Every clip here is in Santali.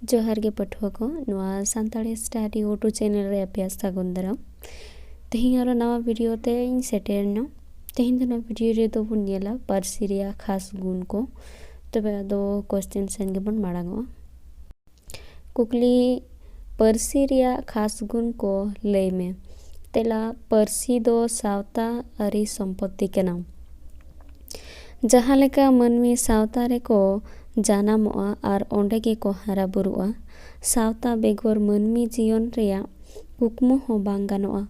जोहार गे पठुआ को नवा सानताड़ी स्टाडी यूट्यूब चैनल रे आपे सागुन दाराम। तेहिं आरो नवा वीडियो ते इन सेटेरना। तेहिं दो वीडियो रे दो बन नेला पारसी रिया खास गुण को। तबे दो क्वेश्चन सेन गे बन माड़ांगो। कुकली पारसी रिया खास गुण को लय में। तेला पारसी दो सावता आरी संपत्ति केना। जहाँ लेका मनमी सावता रे को जानामोआ आर ओंडे गे को हारा बुरुआ। सावता बेगोर मनमी जीवन रेया कुकमु हो बांग गानोआ।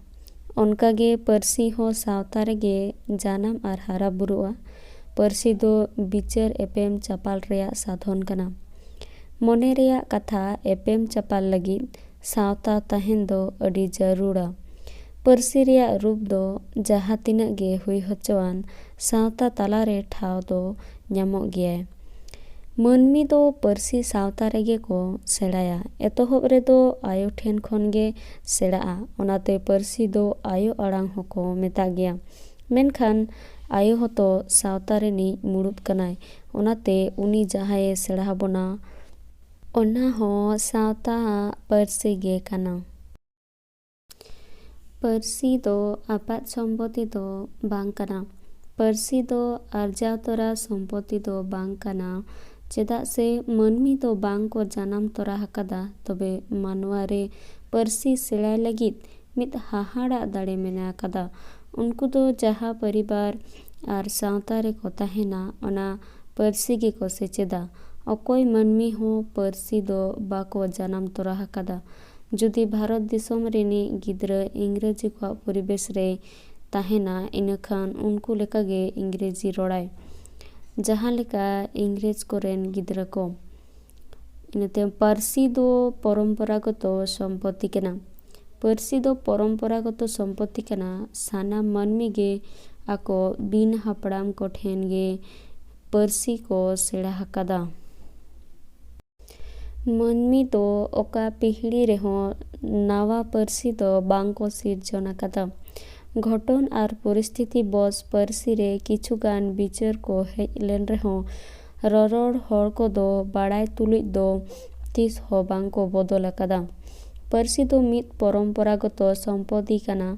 ओनका गे पारसी हो सावता रेगे जानाम आर हारा बुरुआ। पारसी दो बिचार एपेम चापाल रेया साधन कना। मोने रेया कथा एपेम चापाल लगिद सावता तहेन दो अडी जरूरा। पारसी रेया रूप दो जहाँ तिनाग गे हुई होचोआन सावता तालारे ठाव दो ᱧᱟᱢᱚᱜ ᱜᱮᱭᱟ। मनमी दो पारसी सावता रेगे को सेड़ाया। एतोहब रे दो आयो ठेन खन गे सेड़ाआ। ओनाते पारसी दो आयो आड़ांग होको मेता गया। मेनखान आयो होतो सावता रेनी मुड़ुद कनाय। ओनाते उनी जहाए सेड़ा बोना ओना हो सावता पारसी गे कना। पारसी दो आपात सम्पत्ति दो बांग कना। पारसी दो आरजाव तोरा सम्पत्ति दो बांग कना। चेदाग से मनमी दो बांग को जानाम तोरा हकादा तबे मानवा रे पारसी सेड़ाय लगिद मिद हाहाड़ा दाड़े मेना कदा। उनको दो जहाँ परिवार आर सावता रे को तहेना ओना पारसी गे को सेचेदा। अकोय मनमी हो पारसी दो बाको जानाम तोरा हकादा। जुदी भारत दिसोम रेनी गिद्रा इंग्रेजी को परिवेश रे तहेना इनखान उनको लेका गे इंग्रेजी रोड़ाय। जहाँ लेका इंग्रेज कोरेन गिद्रा को। इनते पारसी दो परम्परागत सम्पत्ति केना। पारसी दो परम्परागत सम्पत्ति केना साना मनमी गे आको बिन हापड़ाम को ठेन गे पारसी को सेड़ा हकादा। मनमी दो ओका पीढ़ी रेहो नावा पारसी दो बांग को सिरजन आकादा। घटन आर परिस्थिति बस पारसी रे किछुगान बिचार को हेज लेन रेहो ररोड़ हर को दो बाड़ाय तुलुज दो तीस हो बांग को बदल आकादा। पारसी दो मिद परम्परागत सम्पत्ति कना।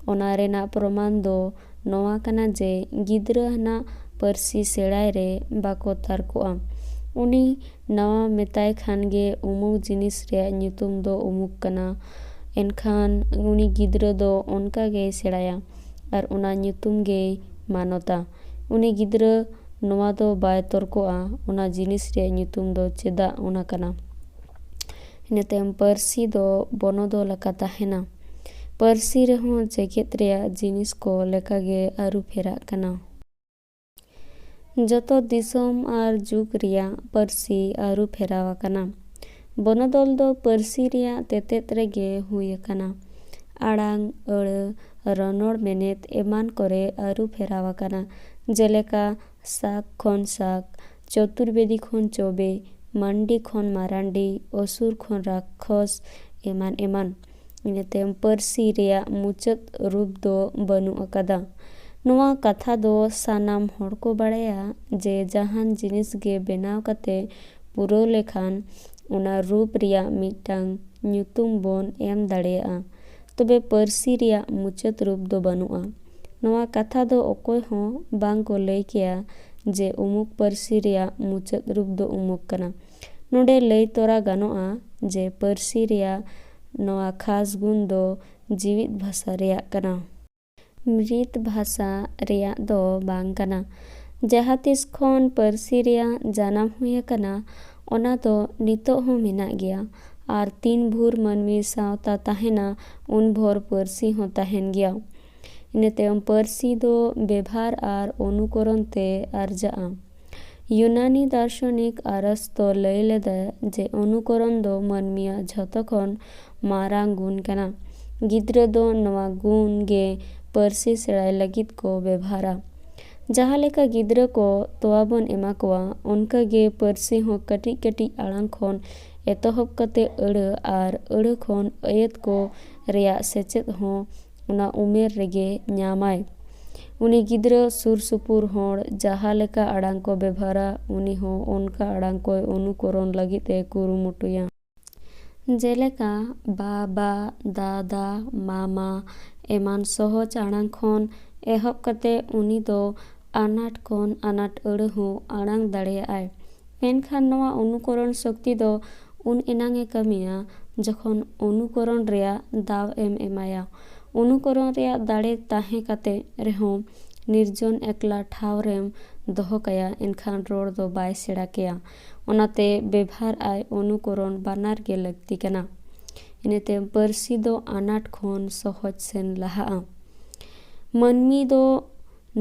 ओना रेना प्रमाण दो नोआ कना जे गिद्रा हना पारसी सेड़ाय रे बाको तारकोआ। उनी नवा मेताय खान गे उमुक जिनिस रे ᱧᱩᱛᱩᱢ दो उमुक कना। एनखान उनी गिद्रा दो ओनका गे सेड़ाया आर ओना ᱧᱩᱛᱩᱢ गे मानोता। उनी गिद्रा नोआ दो बाय तर्कोआ ओना जिनिस रे ᱧᱩᱛᱩᱢ दो चेदा ओना कना। इनतेम पारसी दो बनोदल आका तहेना। पारसी रेहो जेगेत रेया जिनिस को लेका गे आरु फेराग कना। जतो दिसोम आर जुग रिया पारसी आरु फेराव कना। बनोदल दो पारसी रिया तेतेत रेगे हुई कना। आड़ांग अड़ रनोड़ मेनेत एमान करे आरु फेराव कना। जेलेका साग खन साग चतुर्वेदी खन चौबे मांडी खन मारांडी असुर खन राक्षस एमान एमान। इनते पारसी रिया मुचाद रूप दो बनु अकादा। नोआ कथा दो सानाम हर को बाड़ाया जे जहान जिनिस गे बेनाव कते पुरो लेखान ओना रूप रिया मिटांग ᱧᱩᱛᱩᱢ बोन एम दाड़ेया। तबे पारसी रिया मुचाद रूप दो बनुआ। नोआ कथा दो अकोय हो बांग को लय किया जे उमुक पारसी रिया मुचाद रूप दो उमुक कना। नोडे लय तोरा गानोआ जे पारसी रिया नोआ खास गुण दो जीवित भाषा रिया कना। मृत भाषा रिया दो बांग कना। जहाँ तिस खन पारसी रिया जानाम हुई कना ओना दो नितो हो मेना गया आर तीन भूर मनमी सावता तहेना उन भोर पारसी हो तहेन गया। इनते पारसी दो बेभार आर अनुकरण ते आरजाआ। यूनानी दार्शनिक अरस्तो लय लेदा जे अनुकरण दो मनमिया झतो खन मारांग गुण कना। गिद्रा दो नवा गुण गे पारसी सेड़ाय लगिद को बेभारा। जहाँ लेका गिद्रा को तोआबन एमा कोआ उनका गे पारसी हो कटिक कटिक आड़ांग खन एतोहब कते अड़ आर अड़ खन अयत को रेया सेचेद हो ओना उमेर रेगे ᱧᱟᱢᱟᱭ। उनी गिद्रा सुर सुपुर होड़ जहाँ लेका आड़ांग को बेभारा उनी हो उनका आड़ांग को अनुकरण लगिद ए कुरुमुटुया। ᱡᱮᱞᱮᱠᱟ ᱵᱟᱵᱟ, ᱫᱟᱫᱟ, ᱢᱟᱢᱟ ᱮᱢᱟᱱ ᱥᱚᱦᱚᱡ ᱟᱲᱟᱝ ᱠᱷᱚᱱ ᱮᱦᱚᱵ ᱠᱟᱛᱮ ᱩᱱᱤ ᱫᱚ ᱟᱱᱟᱴ ᱠᱷᱚᱱ ᱟᱱᱟᱴ ᱟᱹᱲᱟᱹ ᱦᱚᱸ ᱟᱲᱟᱝ ᱫᱟᱲᱮᱭᱟᱜᱼᱟᱭ᱾ ᱢᱮᱱᱠᱷᱟᱱ ᱱᱚᱣᱟ ᱚᱱᱩᱠᱚᱨᱚᱱ ᱥᱚᱠᱛᱤ ᱫᱚ ᱩᱱ ᱮᱱᱟᱝ ᱮ ᱠᱟᱹᱢᱤᱭᱟ ᱡᱚᱠᱷᱚᱱ ᱚᱱᱩᱠᱚᱨᱚᱱ ᱨᱮᱭᱟᱜ ᱫᱟᱣ ᱮᱢ ᱮᱢᱟᱭᱟ᱾ ᱚᱱᱩᱠᱚᱨᱚᱱ ᱨᱮᱭᱟᱜ ᱫᱟᱲᱮ ᱛᱟᱦᱮᱸ ᱠᱟᱛᱮ ᱨᱮᱦᱚᱸ ᱱᱤᱨᱡᱚᱱ ᱮᱠᱞᱟ ᱴᱷᱟᱶ ᱨᱮᱢ ᱫᱚᱦᱚ ᱠᱟᱭᱟ ᱮᱱᱠᱷᱟᱱ ᱨᱚᱲ ᱫᱚ ᱵᱟᱭ ᱥᱮᱬᱟ ᱠᱮᱭᱟ᱾ ᱚᱱᱟᱛᱮ ᱵᱮᱵᱷᱟᱨ ᱟᱭ ᱚᱱᱩᱠᱚᱨᱚᱱ ᱵᱟᱱᱟᱨ ᱜᱮ ᱞᱟᱹᱠᱛᱤ ᱠᱟᱱᱟ᱾ ᱤᱱᱟᱹᱛᱮ ᱯᱟᱹᱨᱥᱤ ᱫᱚ ᱟᱱᱟᱴ ᱠᱷᱚᱱ ᱥᱚᱦᱚᱡ ᱥᱮᱱ ᱞᱟᱦᱟᱜᱼᱟ᱾ ᱢᱟᱹᱱᱢᱤ ᱫᱚ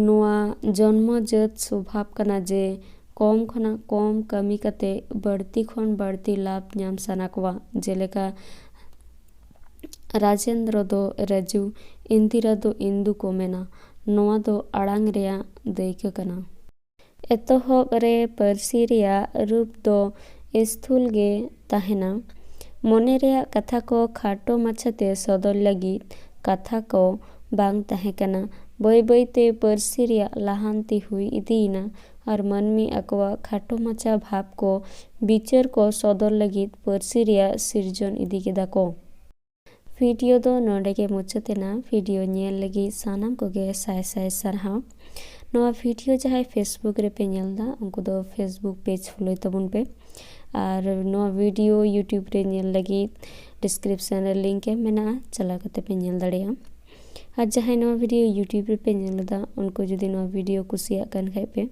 ᱱᱚᱣᱟ ᱡᱚᱱᱢᱚ ᱡᱟᱹᱛ ᱥᱚᱵᱷᱟᱵ ᱠᱟᱱᱟ ᱡᱮ ᱠᱚᱢ ᱠᱷᱚᱱᱟᱜ ᱠᱚᱢ ᱠᱟᱹᱢᱤ ᱠᱟᱛᱮ ᱵᱟᱹᱲᱛᱤ ᱠᱷᱚᱱ ᱵᱟᱹᱲᱛᱤ ᱞᱟᱵᱷ ᱧᱟᱢ ᱥᱟᱱᱟ ᱠᱚᱣᱟ᱾ ᱡᱮᱞᱮᱠᱟ ᱨᱟᱡᱮᱱᱫᱨᱚ ᱫᱚ ᱨᱟᱡᱩ, ᱤᱱᱫᱤᱨᱟ ᱫᱚ ᱤᱱᱫᱩ ᱠᱚ ᱢᱮᱱᱟ᱾ ᱱᱚᱣᱟ ᱫᱚ ᱟᱲᱟᱝ ᱨᱮᱭᱟᱜ ᱫᱟᱹᱭᱠᱟᱹ ᱠᱟᱱᱟ᱾ ᱮᱛᱚᱦᱚᱵ ᱨᱮ ᱯᱟᱹᱨᱥᱤ ᱨᱮᱭᱟᱜ ᱨᱩᱯ ᱫᱚ ᱥᱛᱷᱩᱞ ᱜᱮ ᱛᱟᱦᱮᱱᱟ᱾ ᱢᱚᱱᱮ ᱨᱮᱭᱟᱜ ᱠᱟᱛᱷᱟ ᱠᱚ ᱠᱷᱟᱴᱚ ᱢᱟᱪᱷᱟᱛᱮ ᱥᱚᱫᱚᱨ ᱞᱟᱹᱜᱤᱫ ᱠᱟᱛᱷᱟ ᱠᱚ ᱵᱟᱝ ᱛᱟᱦᱮᱸ ᱠᱟᱱᱟ᱾ ᱵᱟᱹᱭ ᱵᱟᱹᱭᱛᱮ ᱯᱟᱹᱨᱥᱤ ᱨᱮᱭᱟᱜ ᱞᱟᱦᱟᱱᱛᱤ ᱦᱩᱭ ᱤᱫᱤᱭᱮᱱᱟ ᱟᱨ ᱢᱟᱹᱱᱢᱤ ᱟᱠᱚᱣᱟᱜ ᱠᱷᱟᱴᱚ ᱢᱟᱪᱷᱟ ᱵᱷᱟᱵᱽ ᱠᱚ ᱵᱤᱪᱟᱹᱨ ᱠᱚ ᱥᱚᱫᱚᱨ ᱞᱟᱹᱜᱤᱫ ᱯᱟᱹᱨᱥᱤ ᱨᱮᱭᱟᱜ ᱥᱤᱨᱡᱚᱱ ᱤᱫᱤ ᱠᱮᱫᱟ ᱠᱚ᱾ ᱵᱷᱤᱰᱤᱭᱳ ᱫᱚ ᱱᱚᱰᱮ ᱜᱮ ᱢᱩᱪᱟᱹᱫ ᱮᱱᱟ᱾ ᱵᱷᱤᱰᱤᱭᱳ ᱧᱮᱞ ᱞᱟᱹᱜᱤᱫ ᱥᱟᱱᱟᱢ ᱠᱚᱜᱮ ᱥᱟᱭ ᱥᱟᱭ ᱥᱟᱨᱦᱟᱣ᱾ ᱱᱚᱣᱟ ᱵᱷᱤᱰᱤᱭᱳ ᱡᱟᱦᱟᱸᱭ ᱯᱷᱮᱥᱵᱩᱠ ᱨᱮᱯᱮ ᱧᱮᱞᱫᱟ ᱩᱱᱠᱩ ᱫᱚ ᱯᱷᱮᱥᱵᱩᱠ ᱯᱮᱡᱽ ᱯᱷᱚᱞᱳᱭ ᱛᱟᱵᱚᱱ ᱯᱮ᱾ ᱟᱨ ᱱᱚᱣᱟ ᱵᱷᱤᱰᱤᱭᱳ ᱤᱭᱩᱴᱩᱵᱽ ᱨᱮ ᱧᱮᱞ ᱞᱟᱹᱜᱤᱫ ᱰᱤᱥᱠᱨᱤᱯᱥᱚᱱ ᱨᱮ ᱞᱤᱝᱠ ᱮᱢ ᱢᱮᱱᱟᱜᱼᱟ, ᱪᱟᱞᱟᱣ ᱠᱟᱛᱮ ᱯᱮ ᱧᱮᱞ ᱫᱟᱲᱮᱭᱟᱜᱼᱟ᱾ ᱟᱨ ᱡᱟᱦᱟᱸᱭ ᱱᱚᱣᱟ ᱵᱷᱤᱰᱤᱭᱳ ᱤᱭᱩᱴᱩᱵᱽ ᱨᱮᱯᱮ ᱧᱮᱞ ᱮᱫᱟ ᱩᱱᱠᱩ ᱡᱩᱫᱤ ᱱᱚᱣᱟ ᱵᱷᱤᱰᱤᱭᱳ ᱠᱩᱥᱤᱭᱟᱜ ᱠᱟᱱ ᱠᱷᱟᱡ ᱯᱮ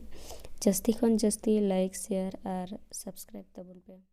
ᱡᱟᱹᱥᱛᱤ ᱠᱷᱚᱱ ᱡᱟᱹᱥᱛᱤ ᱞᱟᱭᱤᱠ, ᱥᱮᱭᱟᱨ ᱟᱨ ᱥᱟᱵᱥᱠᱨᱟᱭᱤᱵ ᱛᱟᱵᱚᱱ ᱯᱮ।